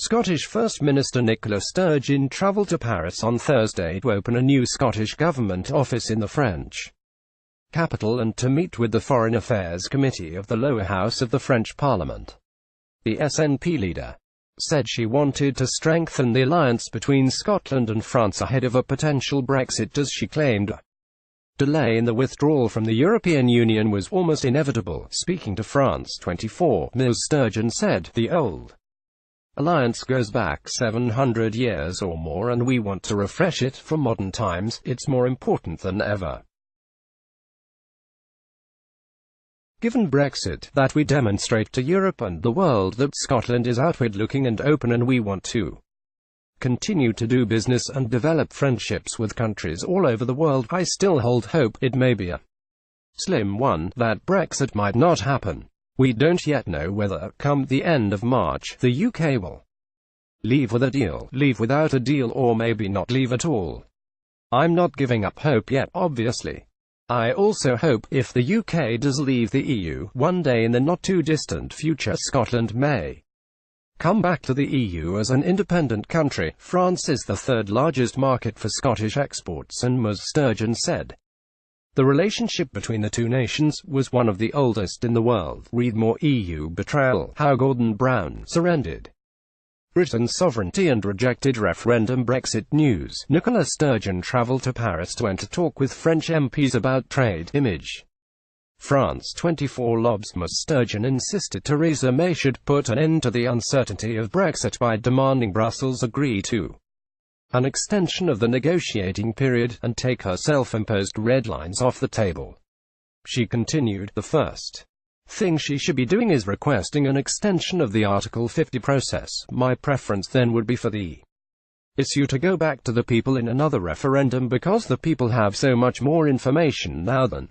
Scottish First Minister Nicola Sturgeon travelled to Paris on Thursday to open a new Scottish Government office in the French capital and to meet with the Foreign Affairs Committee of the lower house of the French Parliament. The SNP leader said she wanted to strengthen the alliance between Scotland and France ahead of a potential Brexit, as she claimed a delay in the withdrawal from the European Union was almost inevitable. Speaking to France 24, Ms. Sturgeon said, "The old alliance goes back 700 years or more and we want to refresh it for modern times. It's more important than ever, given Brexit, that we demonstrate to Europe and the world that Scotland is outward-looking and open, and we want to continue to do business and develop friendships with countries all over the world. I still hold hope, it may be a slim one, that Brexit might not happen. We don't yet know whether, come the end of March, the UK will leave with a deal, leave without a deal, or maybe not leave at all. I'm not giving up hope yet, obviously. I also hope, if the UK does leave the EU, one day in the not-too-distant future, Scotland may come back to the EU as an independent country. France is the third-largest market for Scottish exports, and Ms. Sturgeon said the relationship between the two nations was one of the oldest in the world. Read more: EU betrayal, how Gordon Brown surrendered Britain's sovereignty and rejected referendum. Brexit news. Nicola Sturgeon travelled to Paris to talk with French MPs about trade. Image. France 24 lobs. Ms. Sturgeon insisted Theresa May should put an end to the uncertainty of Brexit by demanding Brussels agree to an extension of the negotiating period, and take her self-imposed red lines off the table. She continued, "The first thing she should be doing is requesting an extension of the Article 50 process. My preference then would be for the issue to go back to the people in another referendum, because the people have so much more information now than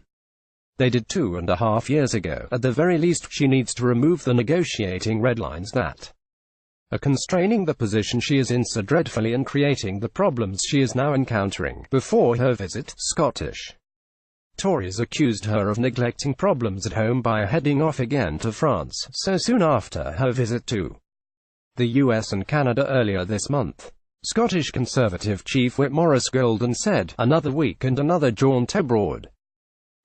they did 2.5 years ago. At the very least, she needs to remove the negotiating red lines that are constraining the position she is in so dreadfully and creating the problems she is now encountering." Before her visit, Scottish Tories accused her of neglecting problems at home by heading off again to France, so soon after her visit to the US and Canada earlier this month. Scottish Conservative Chief Whip Maurice Golden said, "Another week and another jaunt abroad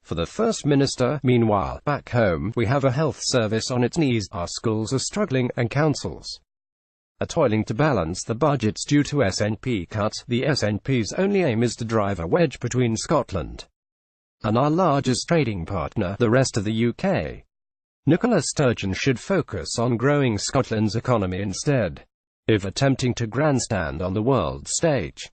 for the First Minister." Meanwhile, back home, we have a health service on its knees, our schools are struggling, and councils are toiling to balance the budgets due to SNP cuts. The SNP's only aim is to drive a wedge between Scotland and our largest trading partner, the rest of the UK. Nicola Sturgeon should focus on growing Scotland's economy instead of attempting to grandstand on the world stage.